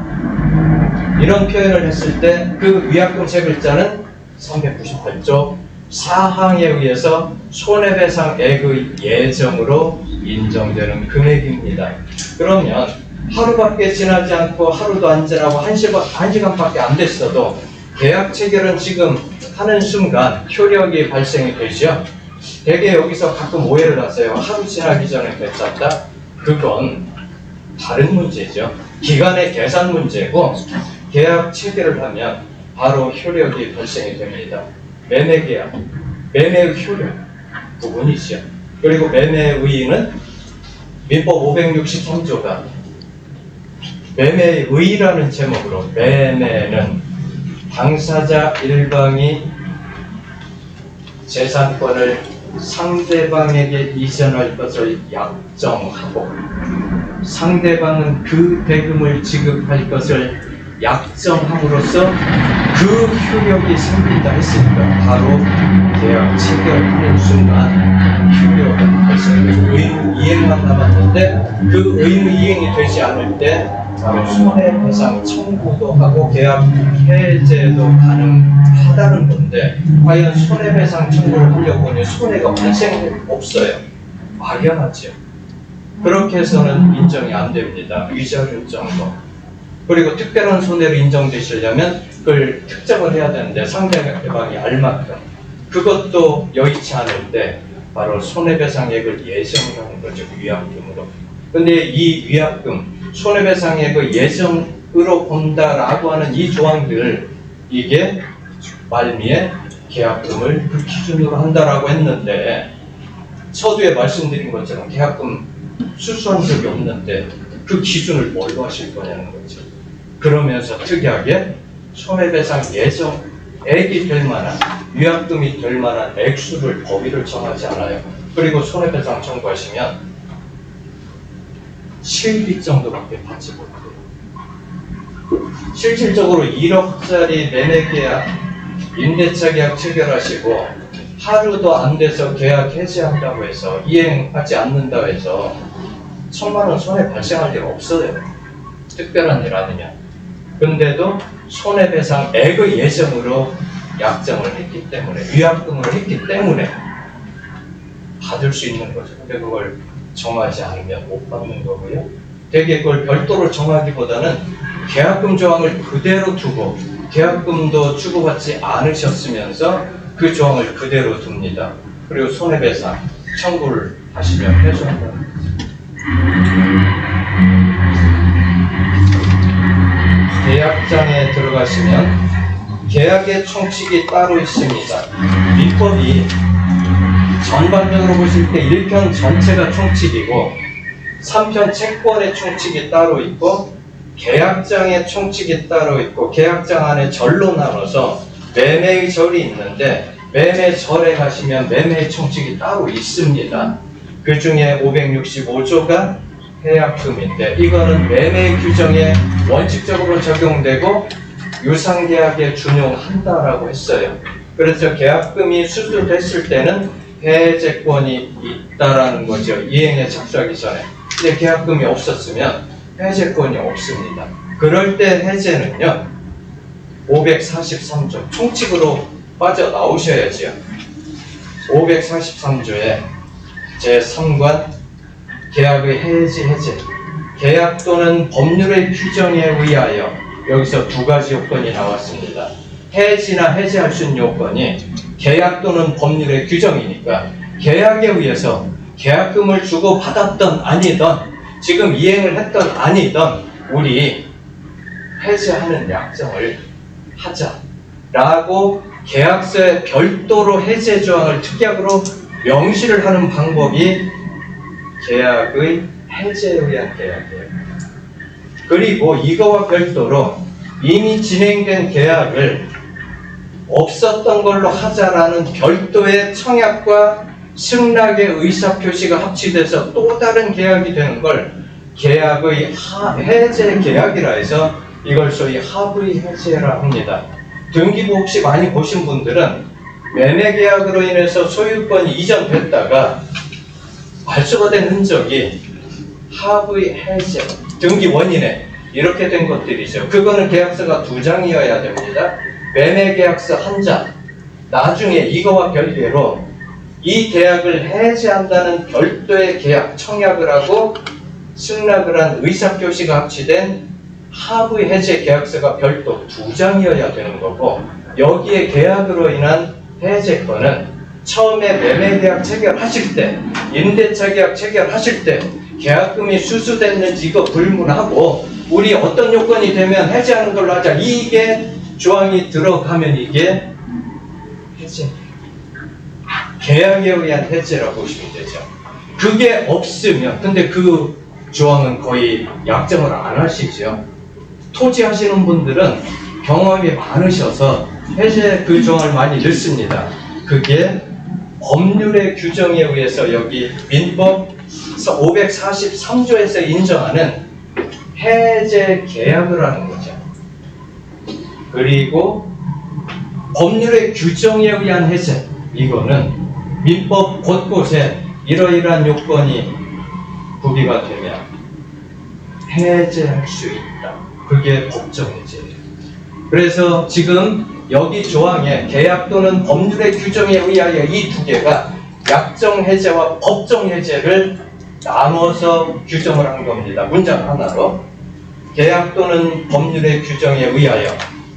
이런 표현을 했을 때 그 위약금 세 글자는 398조 4항에 의해서 손해배상액의 예정으로 인정되는 금액입니다. 그러면 하루밖에 지나지 않고 하루도 안 지나고 1시간밖에 안 됐어도 계약 체결은 지금 하는 순간 효력이 발생이 되죠. 되게 여기서 가끔 오해를 하세요. 하루 지나기 전에 결정다? 그건 다른 문제죠. 기간의 계산 문제고, 계약 체결을 하면 바로 효력이 발생이 됩니다. 매매계약, 매매의 효력 부분이죠. 그리고 매매의는 민법 563조가 매매의라는 제목으로, 매매는 당사자 일방이 재산권을 상대방에게 이전할 것을 약정하고 상대방은 그 대금을 지급할 것을 약정함으로써 그 효력이 생긴다 했으니까 바로 계약 체결하는 순간 효력은 발생되고 의무 이행만 남았는데, 그 의무 이행이 되지 않을 때 바로 손해배상 청구도 하고 계약 해제도 가능하다는 건데, 과연 손해배상 청구를 하려고 하니 손해가 발생 없어요. 막연하죠. 그렇게 해서는 인정이 안 됩니다. 위자료 정도. 그리고 특별한 손해로 인정되시려면 그걸 특정을 해야 되는데 상대방이 알만큼, 그것도 여의치 않을 때 바로 손해배상액을 예정하는 거죠. 위약금으로. 근데 이 위약금, 손해배상액의 예정으로 본다라고 하는 이 조항들, 이게 말미에 계약금을 그 기준으로 한다라고 했는데, 서두에 말씀드린 것처럼 계약금 수수한 적이 없는데 그 기준을 뭘로 하실 거냐는 거죠. 그러면서 특이하게 손해배상 예정액이 될 만한, 위약금이 될 만한 액수를, 법위를 정하지 않아요. 그리고 손해배상 청구하시면 실비 정도밖에 받지 못해요. 실질적으로 1억짜리 매매계약, 임대차 계약 체결하시고 하루도 안 돼서 계약 해지한다고 해서, 이행하지 않는다고 해서 1,000만 원 손해 발생할 일 없어요. 특별한 일 아니면. 근데도 손해배상액의 예정으로 약정을 했기 때문에, 위약금을 했기 때문에 받을 수 있는 거죠. 근데 그걸 정하지 않으면 못 받는 거고요. 되게 그걸 별도로 정하기보다는 계약금 조항을 그대로 두고 계약금도 주고받지 않으셨으면서 그 조항을 그대로 둡니다. 그리고 손해배상 청구를 하시면 해소한다. 계약장에 들어가시면 계약의 총칙이 따로 있습니다. 민법이 전반적으로 보실 때 1편 전체가 총칙이고 3편 채권의 총칙이 따로 있고 계약장의 총칙이 따로 있고 계약장 안에 절로 나눠서 매매의 절이 있는데 매매 절에 가시면 매매의 총칙이 따로 있습니다. 그 중에 565조가 해약금인데 이거는 매매 규정에 원칙적으로 적용되고 유상계약에 준용한다라고 했어요. 그래서 계약금이 수수됐을 때는 해제권이 있다라는 거죠. 이행에 착수하기 전에. 근데 계약금이 없었으면 해제권이 없습니다. 그럴 때 해제는요 543조 총칙으로 빠져나오셔야죠. 543조에 제3관 계약의 해지 해제 계약 또는 법률의 규정에 의하여 여기서 두 가지 요건이 나왔습니다. 해지나 해제할 수 있는 요건이 계약 또는 법률의 규정이니까 계약에 의해서 계약금을 주고 받았던 아니던 지금 이행을 했던 아니던 우리 해제하는 약정을 하자라고 계약서에 별도로 해제 조항을 특약으로 명시를 하는 방법이 계약의 해제에 의한 계약이에요. 그리고 이거와 별도로 이미 진행된 계약을 없었던 걸로 하자라는 별도의 청약과 승낙의 의사표시가 합치돼서 또 다른 계약이 되는 걸 계약의 해제 계약이라 해서 이걸 소위 합의 해제라 합니다. 등기부 혹시 많이 보신 분들은 매매 계약으로 인해서 소유권이 이전됐다가 발수가 된 흔적이 합의 해제, 등기 원인에 이렇게 된 것들이죠. 그거는 계약서가 2장이어야 됩니다. 매매 계약서 1장. 나중에 이거와 별개로 이 계약을 해제한다는 별도의 계약, 청약을 하고 승낙을 한 의사표시가 합치된 합의 해제 계약서가 별도 2장이어야 되는 거고 여기에 계약으로 인한 해제권은 처음에 매매 계약 체결하실 때, 임대차 계약 체결하실 때 계약금이 수수됐는지 이거 불문하고 우리 어떤 요건이 되면 해제하는 걸로 하자. 이게 조항이 들어가면 이게 해제. 계약에 의한 해제라고 보시면 되죠. 그게 없으면, 근데 그 조항은 거의 약정을 안 하시죠. 토지 하시는 분들은 경험이 많으셔서 해제 그 조항을 많이 넣습니다. 그게 법률의 규정에 의해서 여기 민법 543조에서 인정하는 해제 계약을 하는 거죠. 그리고 법률의 규정에 의한 해제, 이거는 민법 곳곳에 이러이러한 요건이 구비가 되면 해제할 수 있다. 그게 법정 해제예요. 그래서 지금 여기 조항에 계약 또는 법률의 규정에 의하여 이 두 개가 약정 해제와 법정 해제를 나눠서 규정을 한 겁니다. 문장 하나로 계약 또는 법률의 규정에 의하여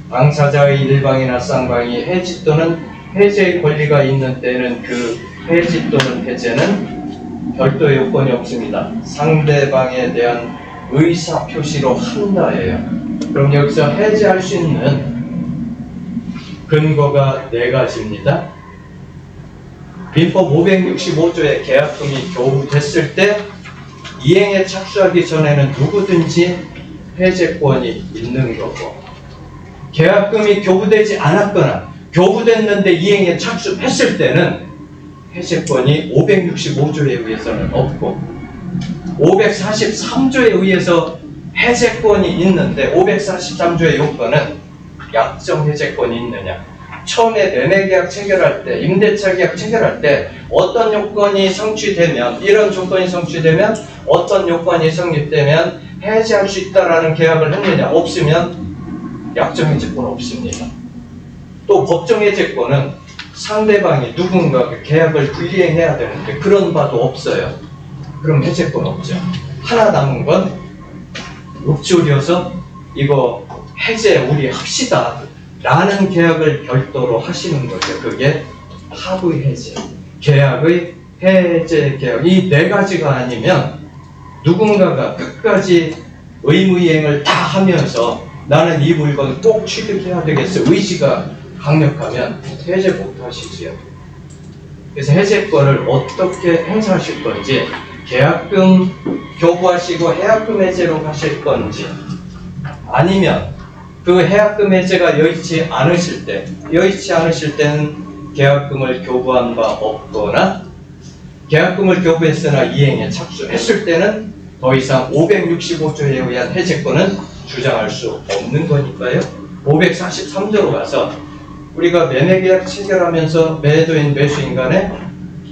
당사자의 일방이나 쌍방이 해지 또는 해제의 권리가 있는 때는 그 해지 또는 해제는 별도의 요건이 없습니다. 상대방에 대한 의사 표시로 한다예요. 그럼 여기서 해제할 수 있는 근거가 4가지입니다. 민법 565조의 계약금이 교부됐을 때 이행에 착수하기 전에는 누구든지 해제권이 있는 거고, 계약금이 교부되지 않았거나 교부됐는데 이행에 착수했을 때는 해제권이 565조에 의해서는 없고 543조에 의해서 해제권이 있는데 543조의 요건은 약정 해제권이 있느냐, 처음에 매매계약 체결할 때, 임대차 계약 체결할 때 어떤 요건이 성취되면, 이런 조건이 성취되면 어떤 요건이 성립되면 해제할 수 있다라는 계약을 했느냐, 없으면 약정해제권 없습니다. 또 법정해제권은 상대방이 누군가 그 계약을 불이행해야 되는데 그런 바도 없어요. 그럼 해제권 없죠. 하나 남은 건 읊조려서 이거 해제 우리 합시다 라는 계약을 별도로 하시는 거죠. 그게 합의 해제, 계약의 해제 계약. 이 네 가지가 아니면 누군가가 끝까지 의무이행을 다 하면서 나는 이 물건 꼭 취득해야 되겠어 의지가 강력하면 해제 못 하시지요. 그래서 해제권을 어떻게 행사하실 건지, 계약금 교부하시고 해약금 해제로 가실 건지, 아니면 그 해약금 해제가 여의치 않으실 때는 계약금을 교부한 바 없거나 계약금을 교부했으나 이행에 착수했을 때는 더 이상 565조에 의한 해제권은 주장할 수 없는 거니까요. 543조로 가서 우리가 매매계약 체결하면서 매도인 매수인 간에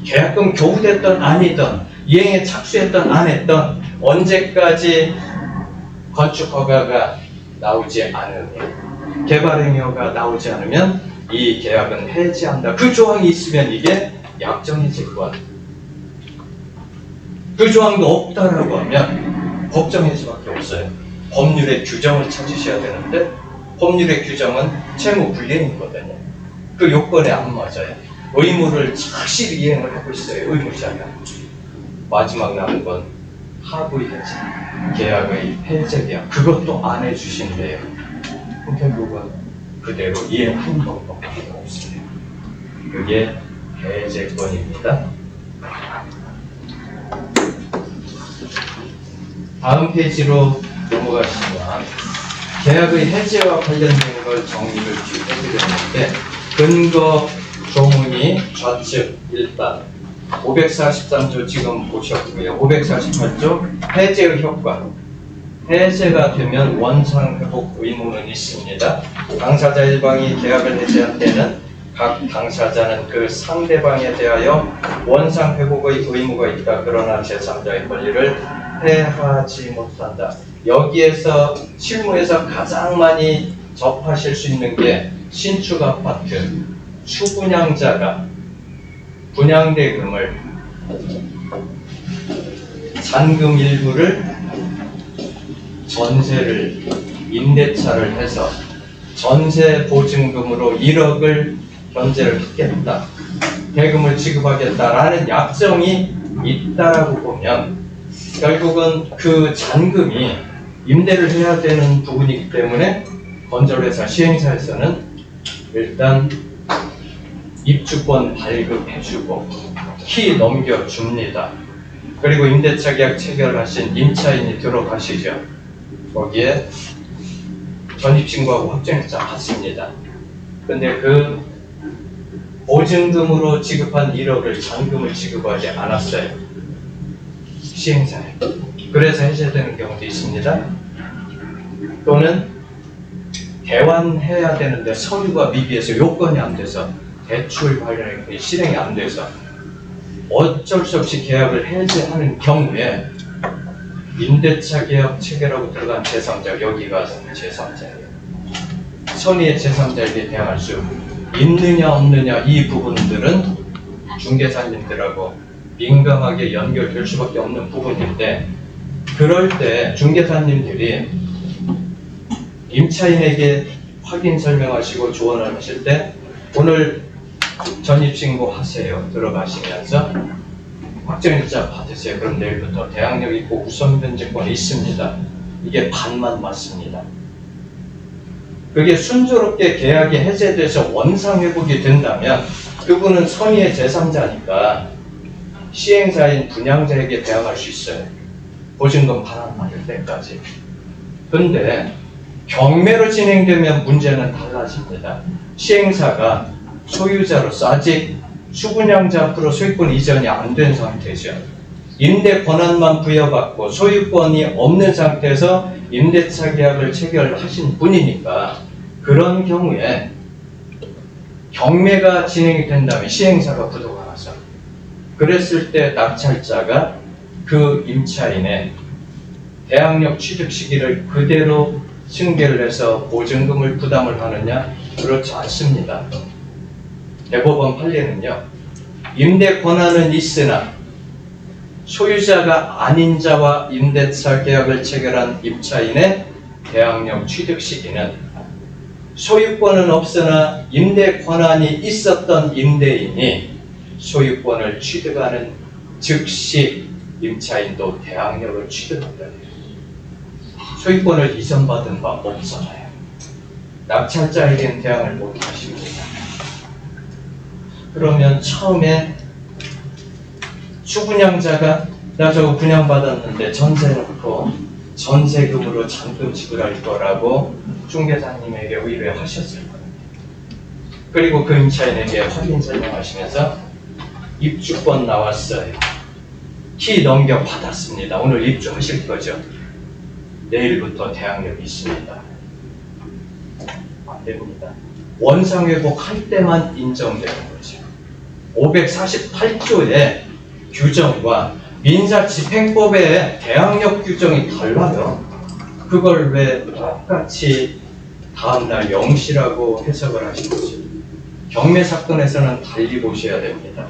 계약금 교부됐던 아니던 이행에 착수했던 안 했던 언제까지 건축허가가 나오지 않으면, 개발행위가 나오지 않으면 이 계약은 해지한다. 그 조항이 있으면 이게 약정해제권. 그 조항도 없다라고 하면 법정해제밖에 없어요. 법률의 규정을 찾으셔야 되는데 법률의 규정은 채무불이행이거든요. 그 요건에 안 맞아요. 의무를 착실히 이행을 하고 있어요. 의무자가. 마지막 남은 건 합의 해제, 계약의 해제 계약. 그것도 안 해주신대요. 결국은 그대로 이행하는 방법밖에 없어요. 그게 해제권입니다. 다음 페이지로 넘어가시면 계약의 해제와 관련된 걸 정리를 해드렸는데, 근거 조문이 좌측 1단 543조 지금 보셨고요. 548조 해제의 효과. 해제가 되면 원상 회복 의무는 있습니다. 당사자 일방이 계약을 해제할 때는 각 당사자는 그 상대방에 대하여 원상 회복의 의무가 있다. 그러나 제3자의 권리를 해하지 못한다. 여기에서 실무에서 가장 많이 접하실 수 있는 게 신축 아파트 추분양자가 분양대금을 잔금 일부를 전세를 임대차를 해서 전세 보증금으로 1억을 견제를 하겠다, 대금을 지급하겠다라는 약정이 있다라고 보면 결국은 그 잔금이 임대를 해야 되는 부분이기 때문에 건설회사 시행사에서는 일단 입주권 발급해주고 키 넘겨줍니다. 그리고 임대차 계약 체결하신 임차인이 들어가시죠. 거기에 전입신고하고 확정일자 받습니다. 근데 그 보증금으로 지급한 1억을 잔금을 지급하지 않았어요. 시행사에. 그래서 해제되는 경우도 있습니다. 또는 대환해야 되는데 서류가 미비해서 요건이 안 돼서 대출 관련이 실행이 안 돼서 어쩔 수 없이 계약을 해제하는 경우에 임대차 계약 체결하고 들어간 제3자, 여기가 제3자예요. 선의의 제3자에게 대항할 수 있느냐 없느냐, 이 부분들은 중개사님들하고 민감하게 연결될 수밖에 없는 부분인데, 그럴 때 중개사님들이 임차인에게 확인 설명하시고 조언을 하실 때 오늘 전입신고 하세요. 들어가시면서 확정일자 받으세요. 그럼 내일부터 대항력 있고 우선 변제권이 있습니다. 이게 반만 맞습니다. 그게 순조롭게 계약이 해제돼서 원상 회복이 된다면 그분은 선의의 제3자니까 시행사인 분양자에게 대항할 수 있어요. 보증금 반환 받을 때까지. 근데 경매로 진행되면 문제는 달라집니다. 시행사가 소유자로서 아직 수분양자 앞으로 소유권 이전이 안 된 상태죠. 임대 권한만 부여받고 소유권이 없는 상태에서 임대차 계약을 체결하신 분이니까, 그런 경우에 경매가 진행이 된다면 시행사가 부도가 나서 그랬을 때 낙찰자가 그 임차인의 대항력 취득 시기를 그대로 승계를 해서 보증금을 부담을 하느냐? 그렇지 않습니다. 대법원 판례는요, 임대 권한은 있으나 소유자가 아닌 자와 임대차 계약을 체결한 임차인의 계약력 취득 시기는 소유권은 없으나 임대 권한이 있었던 임대인이 소유권을 취득하는 즉시 임차인도 계약력을 취득한다. 소유권을 이전받은 바 없잖아요. 낙찰자에겐 대항을 못 하십니다. 그러면 처음에 추분양자가 나 저거 분양받았는데 전세 놓고 전세금으로 잔금 지불할 거라고 중개사님에게 의뢰하셨을 거예요. 그리고 그 임차인에게 확인 설명하시면서 입주권 나왔어요. 키 넘겨받았습니다. 오늘 입주하실 거죠? 내일부터 대항력이 있습니다. 안 됩니다. 원상회복할 때만 인정되는 거죠. 548조의 규정과 민사집행법의 대항력 규정이 달라요. 그걸 왜 똑같이 다음날 명시라고 해석을 하시는지. 경매 사건에서는 달리 보셔야 됩니다.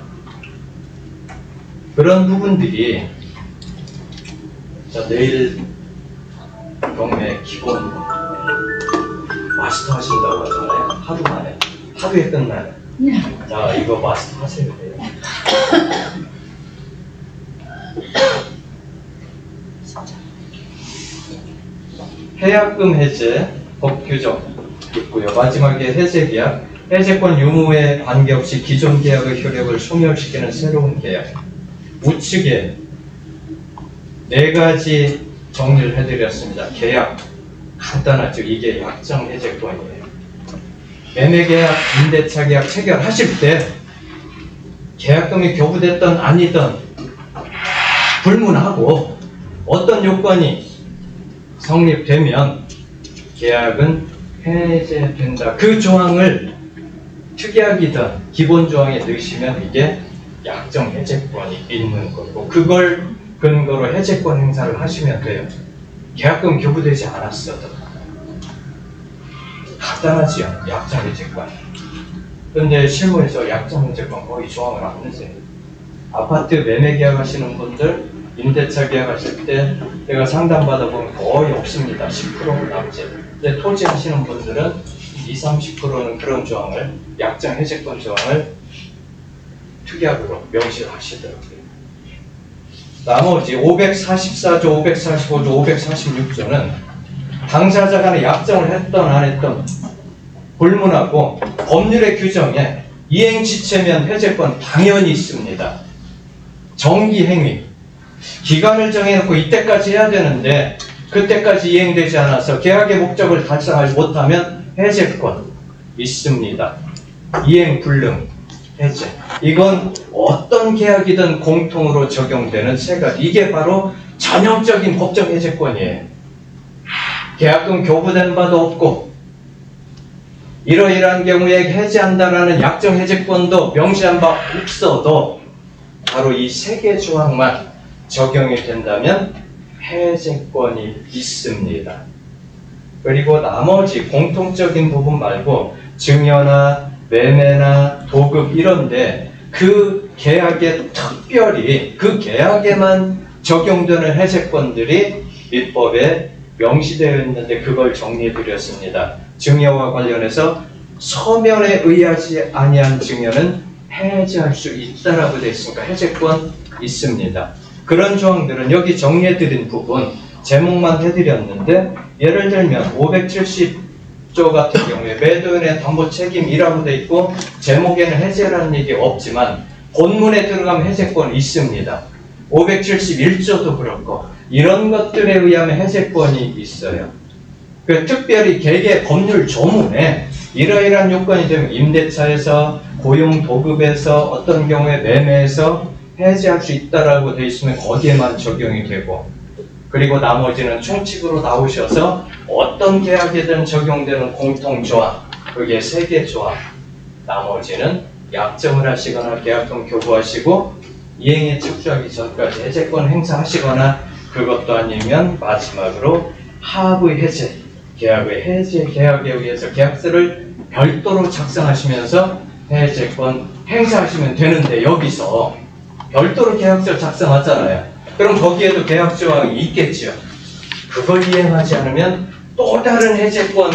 그런 부분들이 자, 내일 경매 기본 마스터 하신다고 하잖아요. 하루 만에. 하루에 끝나요. 자, 이거 마스터 하셔야 돼요. 해약금 해제 법 규정 있고요. 마지막에 해제계약, 해제권 유무에 관계없이 기존 계약의 효력을 소멸시키는 새로운 계약. 우측에 4가지 정리를 해드렸습니다. 계약 간단하죠. 이게 약정 해제권이에요. 매매계약, 임대차 계약 체결하실 때 계약금이 교부됐던 아니던 불문하고 어떤 요건이 성립되면 계약은 해제된다. 그 조항을 특약이든 기본 조항에 넣으시면 이게 약정 해제권이 있는 거고 그걸 근거로 해제권 행사를 하시면 돼요. 계약금 교부되지 않았어도. 간단하지요. 약정 해제권. 그런데 실무에서 약정 해제권 거의 조항을 안 넣으세요. 아파트 매매 계약하시는 분들 임대차 계약하실 때 제가 상담받아 보면 거의 없습니다. 10% 남짓. 근데 토지 하시는 분들은 20-30%는 그런 조항을 약정 해제권 조항을 특약으로 명시를 하시더라고요. 나머지 544조, 545조, 546조는 당사자 간에 약정을 했던 안 했던 불문하고 법률의 규정에 이행지체면 해제권 당연히 있습니다. 정기행위. 기간을 정해놓고 이때까지 해야 되는데 그때까지 이행되지 않아서 계약의 목적을 달성하지 못하면 해제권 있습니다. 이행 불능, 해제. 이건 어떤 계약이든 공통으로 적용되는 세 가지. 이게 바로 전형적인 법정 해제권이에요. 계약금 교부된 바도 없고 이러이러한 경우에 해제한다라는 약정 해제권도 명시한 바 없어도 바로 이 세 개 조항만 적용이 된다면 해제권이 있습니다. 그리고 나머지 공통적인 부분 말고 증여나 매매나 도급 이런데 그 계약에 특별히 그 계약에만 적용되는 해제권들이 민법에 명시되어 있는데 그걸 정리해 드렸습니다. 증여와 관련해서 서면에 의하지 아니한 증여는 해제할 수 있다라고 되어 있으니까 해제권 있습니다. 그런 조항들은 여기 정리해 드린 부분 제목만 해드렸는데 예를 들면 570조 같은 경우에 매도인의 담보 책임이라고 되어 있고 제목에는 해제라는 얘기 없지만 본문에 들어가면 해제권이 있습니다. 571조도 그렇고 이런 것들에 의하면 해제권이 있어요. 특별히 개개 법률 조문에 이러이러한 요건이 되면 임대차에서 고용 도급에서 어떤 경우에 매매에서 해제할 수 있다라고 되어 있으면 거기에만 적용이 되고 그리고 나머지는 총칙으로 나오셔서 어떤 계약에든 적용되는 공통조항 그게 3개 조항 나머지는 약정을 하시거나 계약금 교부하시고 이행에 착수하기 전까지 해제권 행사하시거나 그것도 아니면 마지막으로 하부의 해제 계약의 해제 계약에 의해서 계약서를 별도로 작성하시면서 해제권 행사하시면 되는데 여기서 별도로 계약서 작성하잖아요. 그럼 거기에도 계약 조항이 있겠죠. 그걸 이행하지 않으면 또 다른 해제권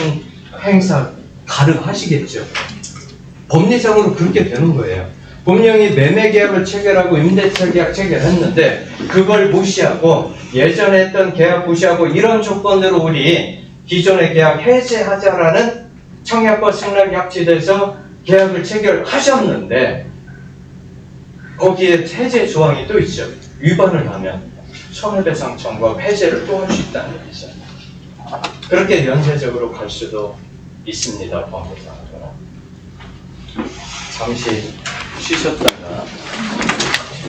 행사 가능하시겠죠. 법리적으로 그렇게 되는 거예요. 분명히 매매 계약을 체결하고 임대차 계약 체결했는데 그걸 무시하고 예전에 했던 계약 무시하고 이런 조건으로 우리 기존의 계약 해제하자라는 청약과 승낙 약치돼서 계약을 체결하셨는데 거기에 해제 조항이 또 있죠. 위반을 하면 손해배상 청구하고 해제를 또 할 수 있다는 얘기죠. 그렇게 연쇄적으로 갈 수도 있습니다. 법률상으로는. 잠시 쉬셨다가